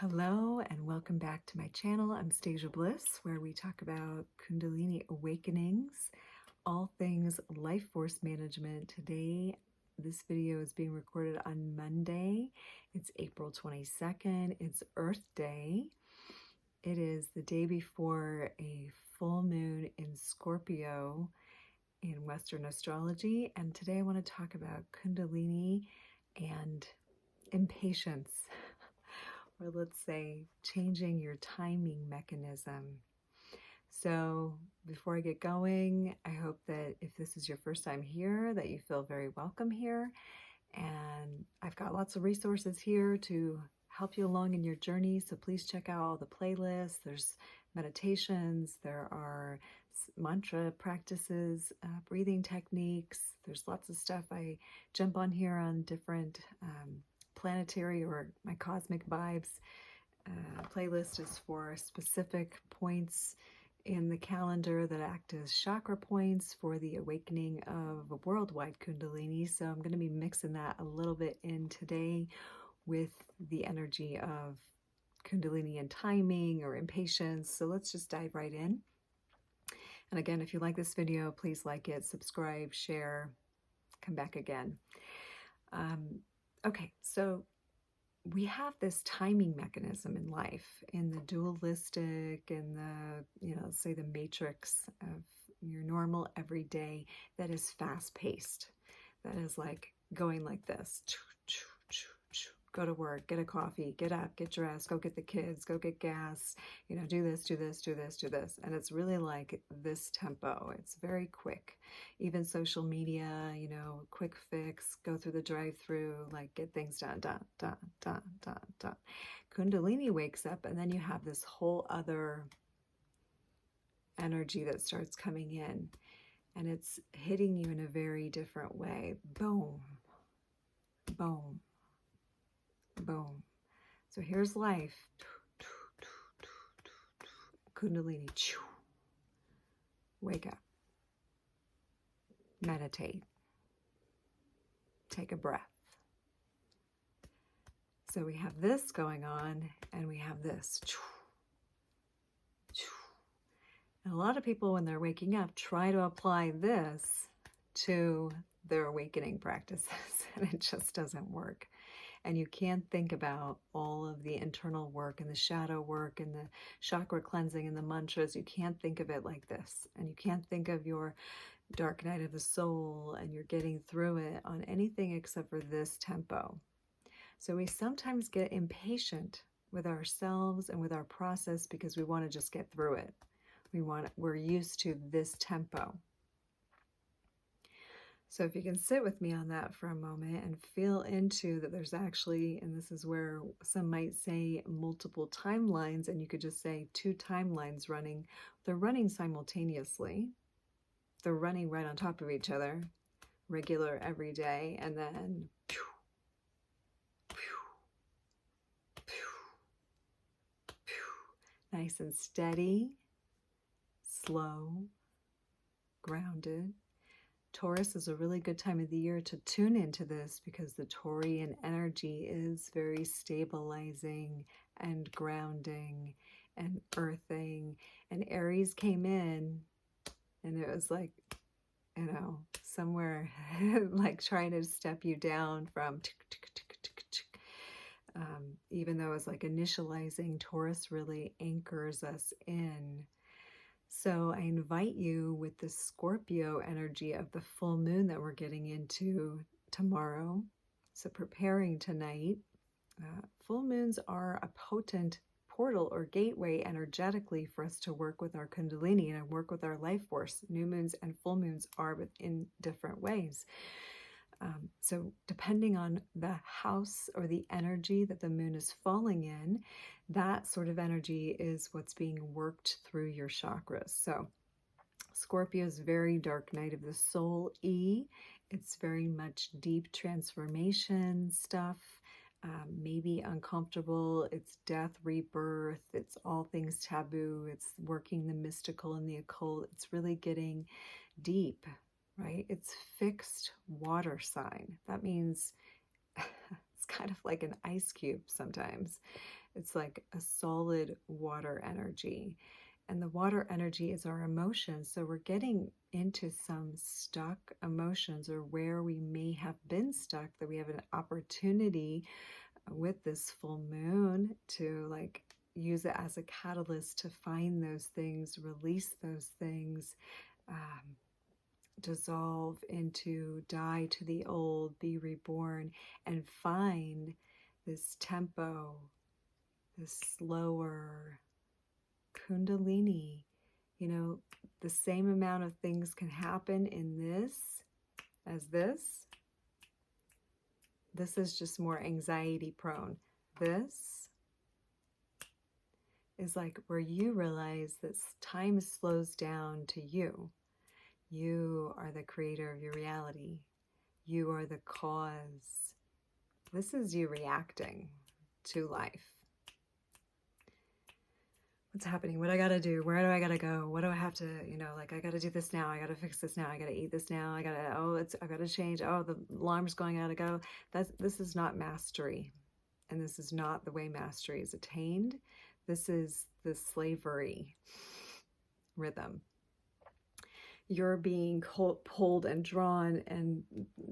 Hello and welcome back to my channel. I'm StasiaBliss, where we talk about Kundalini awakenings, all things life force management. Today, this video is being recorded on Monday. It's April 22nd. It's Earth Day. It is the day before a full moon in Scorpio in Western astrology. And today I want to talk about Kundalini and impatience. Or let's say changing your timing mechanism. So before I get going, I hope that if this is your first time here, that you feel very welcome here. And I've got lots of resources here to help you along in your journey. So please check out all the playlists. There's meditations, there are mantra practices, breathing techniques. There's lots of stuff. I jump on here on different planetary or my cosmic vibes playlist is for specific points in the calendar that act as chakra points for the awakening of a worldwide Kundalini. So I'm going to be mixing that a little bit in today with the energy of Kundalini and timing or impatience. So let's just dive right in. And again, if you like this video, please like it, subscribe, share, come back again. Okay, so we have this timing mechanism in life, in the dualistic, in the, say the matrix of your normal everyday, that is fast paced. That is like going like this. Go to work, get a coffee, get up, get dressed, go get the kids, go get gas, do this, do this, do this, do this. And it's really like this tempo. It's very quick. Even social media, quick fix, go through the drive-through, like get things done, done, done, done, done, done. Kundalini wakes up and then you have this whole other energy that starts coming in and it's hitting you in a very different way. Boom, boom, boom. So here's life. Kundalini. Wake up. Meditate. Take a breath. So we have this going on and we have this. And a lot of people, when they're waking up, try to apply this to their awakening practices and it just doesn't work. And you can't think about all of the internal work and the shadow work and the chakra cleansing and the mantras. You can't think of it like this. And you can't think of your dark night of the soul and you're getting through it on anything except for this tempo. So we sometimes get impatient with ourselves and with our process because we want to just get through it. We're used to this tempo. So if you can sit with me on that for a moment and feel into that there's actually, and this is where some might say multiple timelines, and you could just say two timelines running. They're running simultaneously. They're running right on top of each other, regular every day, and then nice and steady, slow, grounded. Taurus is a really good time of the year to tune into this because the Taurian energy is very stabilizing and grounding and earthing. And Aries came in and it was like, somewhere like trying to step you down from even though it's like initializing, Taurus really anchors us in. So I invite you with the Scorpio energy of the full moon that we're getting into tomorrow. So preparing tonight, full moons are a potent portal or gateway energetically for us to work with our Kundalini and work with our life force. New moons and full moons are in different ways. So depending on the house or the energy that the moon is falling in, that sort of energy is what's being worked through your chakras. So Scorpio is very dark night of the soul E. It's very much deep transformation stuff, maybe uncomfortable. It's death, rebirth. It's all things taboo. It's working the mystical and the occult. It's really getting deep. Right? It's fixed water sign. That means it's kind of like an ice cube sometimes. It's like a solid water energy. And the water energy is our emotions. So we're getting into some stuck emotions, or where we may have been stuck, that we have an opportunity with this full moon to like use it as a catalyst to find those things, release those things, dissolve into, die to the old, be reborn, and find this tempo, this slower Kundalini. You know, the same amount of things can happen in this as this. This is just more anxiety prone. This is like where you realize that time slows down to you. You are the creator of your reality. You are the cause. This is you reacting to life. What's happening? What I gotta do? Where do I gotta go? What do I have to, like, I gotta do this now. I gotta fix this now. I gotta eat this now. I gotta change. Oh, the alarm's going out. This is not mastery. And this is not the way mastery is attained. This is the slavery rhythm. You're being pulled and drawn and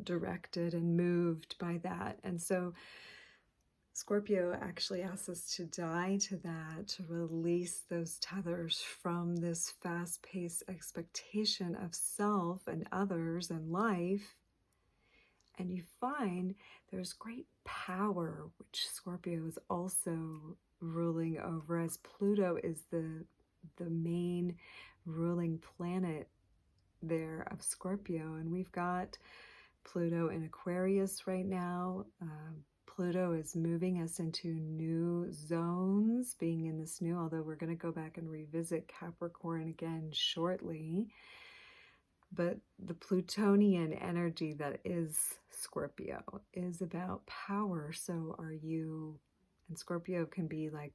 directed and moved by that. And so Scorpio actually asks us to die to that, to release those tethers from this fast-paced expectation of self and others and life. And you find there's great power, which Scorpio is also ruling over, as Pluto is the main ruling planet there of Scorpio. And we've got Pluto in Aquarius right now. Pluto is moving us into new zones, being in this new, although we're going to go back and revisit Capricorn again shortly. But the Plutonian energy that is Scorpio is about power. So are you, and Scorpio can be like,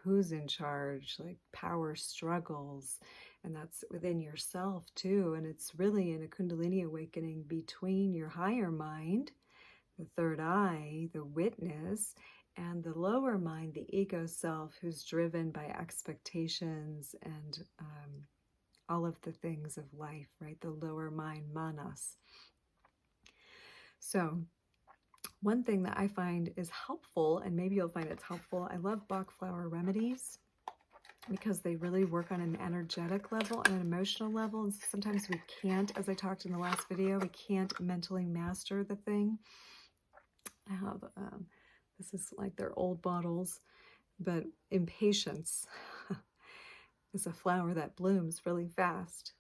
who's in charge, like power struggles, and that's within yourself too. And it's really in a Kundalini awakening between your higher mind, the third eye, the witness, and the lower mind, the ego self, who's driven by expectations and all of the things of life, right? The lower mind, manas. So one thing that I find is helpful, and maybe you'll find it's helpful, I love Bach flower remedies because they really work on an energetic level and an emotional level. And sometimes we can't, as I talked in the last video, we can't mentally master the thing. I have, this is like their old bottles, but Impatience is a flower that blooms really fast.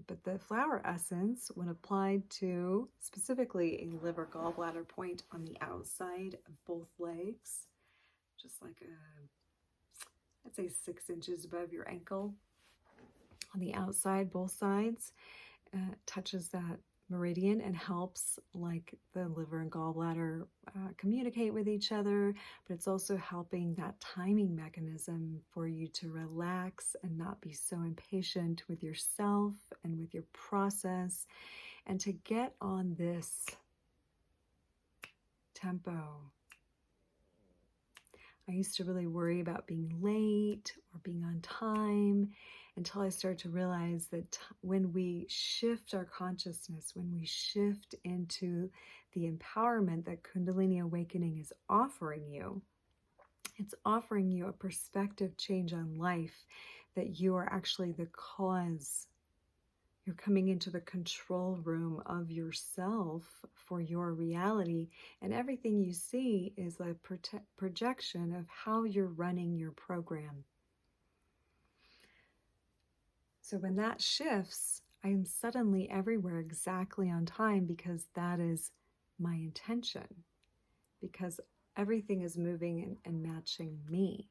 But the flower essence, when applied to specifically a liver gallbladder point on the outside of both legs, just like I'd say 6 inches above your ankle, on the outside, both sides, touches that meridian and helps like the liver and gallbladder communicate with each other, but it's also helping that timing mechanism for you to relax and not be so impatient with yourself and with your process, and to get on this tempo. I used to really worry about being late or being on time, until I started to realize that when we shift our consciousness, when we shift into the empowerment that Kundalini Awakening is offering you, it's offering you a perspective change on life, that you are actually the cause. You're coming into the control room of yourself for your reality, and everything you see is a projection of how you're running your program. So when that shifts, I am suddenly everywhere exactly on time, because that is my intention, because everything is moving and matching me.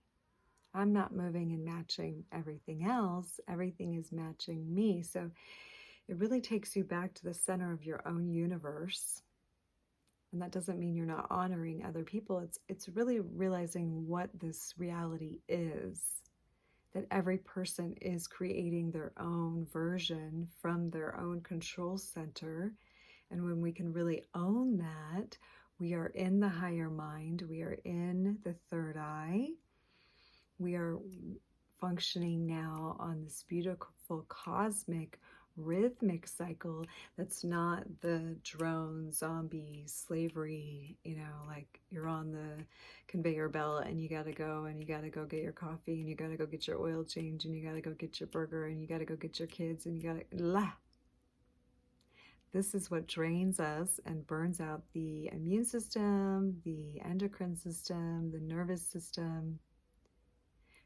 I'm not moving and matching everything else. Everything is matching me. So it really takes you back to the center of your own universe. And that doesn't mean you're not honoring other people. It's really realizing what this reality is. That every person is creating their own version from their own control center. And when we can really own that, we are in the higher mind, we are in the third eye, We are functioning now on this beautiful cosmic rhythmic cycle that's not the drone, zombie, slavery, like you're on the conveyor belt and you gotta go get your coffee and you gotta go get your oil change and you gotta go get your burger and you gotta go get your kids and you gotta. This is what drains us and burns out the immune system, the endocrine system, the nervous system,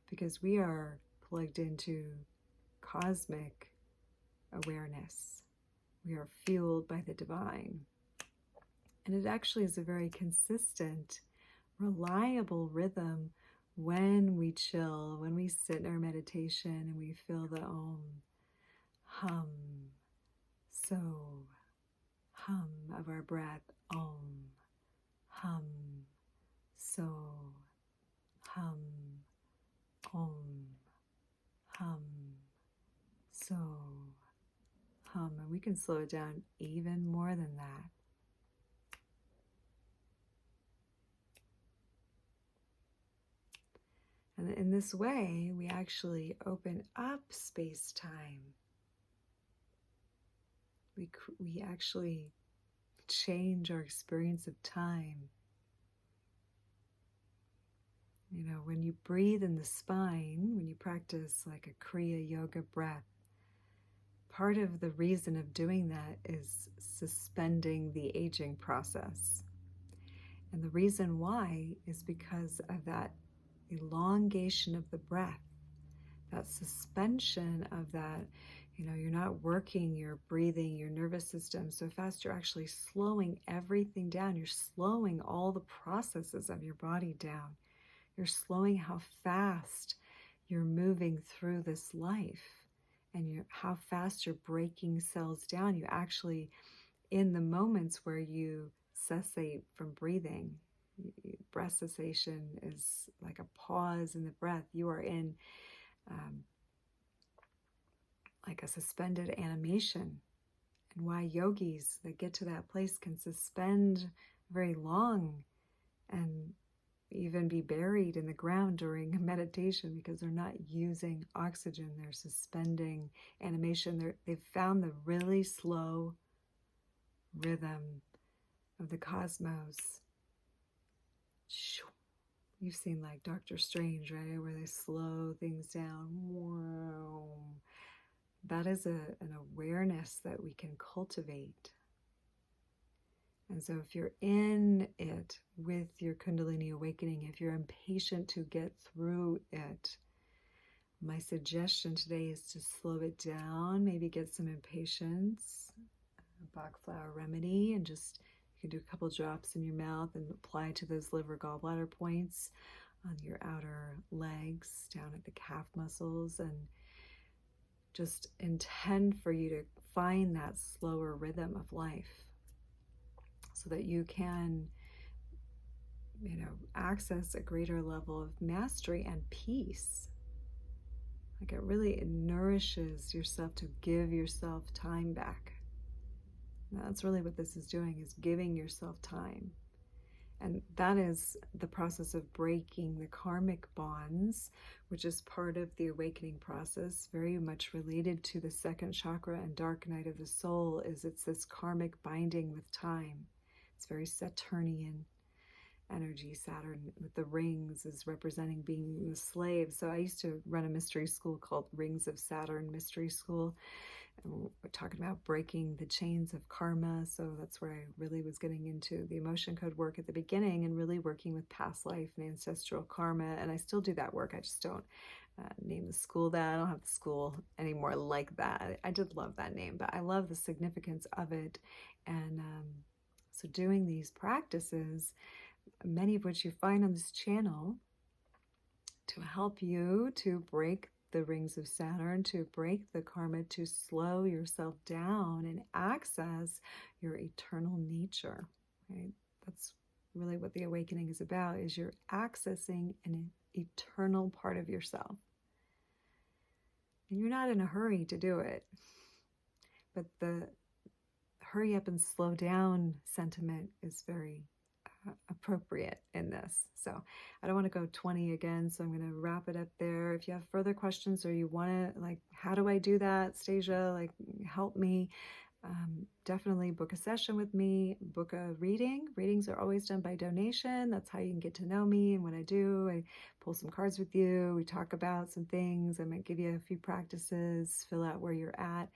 because we are plugged into cosmic awareness. We are fueled by the divine. And it actually is a very consistent, reliable rhythm when we chill, when we sit in our meditation and we feel the hum, so hum of our breath, hum, so hum, hum, so hum. And we can slow it down even more than that. And in this way, we actually open up space-time. We actually change our experience of time. When you breathe in the spine, when you practice like a Kriya Yoga breath, part of the reason of doing that is suspending the aging process. And the reason why is because of that elongation of the breath, that suspension of that. You're not working your breathing, your nervous system so fast. You're actually slowing everything down. You're slowing all the processes of your body down. You're slowing how fast you're moving through this life and how fast you're breaking cells down. You actually, in the moments where you cessate from breathing, breath cessation is like a pause in the breath. You are in like a suspended animation. And why yogis that get to that place can suspend very long and even be buried in the ground during meditation, because they're not using oxygen. They're suspending animation. They've found the really slow rhythm of the cosmos. You've seen like Doctor Strange, right? Where they slow things down. Wow. That is an awareness that we can cultivate. And so if you're in it with your Kundalini awakening, if you're impatient to get through it, my suggestion today is to slow it down, maybe get some impatience, a Bach flower remedy, and just you can do a couple drops in your mouth and apply to those liver gallbladder points on your outer legs, down at the calf muscles, and just intend for you to find that slower rhythm of life so that you can, access a greater level of mastery and peace. Like it really nourishes yourself to give yourself time back. And that's really what this is doing, is giving yourself time. And that is the process of breaking the karmic bonds, which is part of the awakening process, very much related to the second chakra and dark night of the soul. It's this karmic binding with time. It's very Saturnian energy. Saturn with the rings is representing being the slave. So I used to run a mystery school called Rings of Saturn Mystery School. And we're talking about breaking the chains of karma. So that's where I really was getting into the emotion code work at the beginning and really working with past life and ancestral karma. And I still do that work. I just don't name the school that. I don't have the school anymore like that. I did love that name, but I love the significance of it. And so doing these practices, many of which you find on this channel, to help you to break the rings of Saturn, to break the karma, to slow yourself down and access your eternal nature, right? That's really what the awakening is about, is you're accessing an eternal part of yourself. And you're not in a hurry to do it. But the hurry up and slow down sentiment is very appropriate in this. So I don't want to go 20 again, so I'm going to wrap it up there. If you have further questions or you want to, like, how do I do that, Stasia, like, help me, definitely book a session with me, book a reading. Readings are always done by donation. That's how you can get to know me and what I do. I pull some cards with you. We talk about some things. I might give you a few practices, fill out where you're at.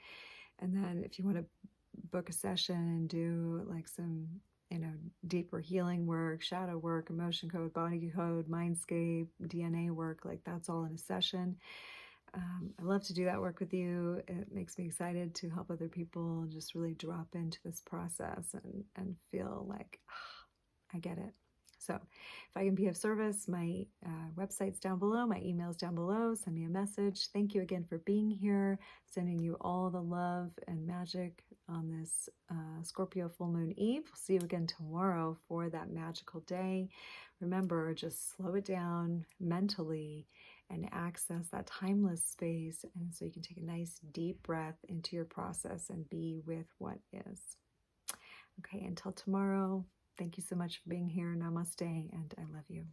And then if you want to book a session and do like some, deeper healing work, shadow work, emotion code, body code, mindscape, DNA work, like that's all in a session. I love to do that work with you. It makes me excited to help other people just really drop into this process and feel like, I get it. So if I can be of service, my website's down below, my email's down below. Send me a message. Thank you again for being here. Sending you all the love and magic on this Scorpio full moon eve. We'll see you again tomorrow for that magical day. Remember, just slow it down mentally and access that timeless space, and so you can take a nice deep breath into your process and be with what is. Okay, until tomorrow, thank you so much for being here. Namaste, and I love you.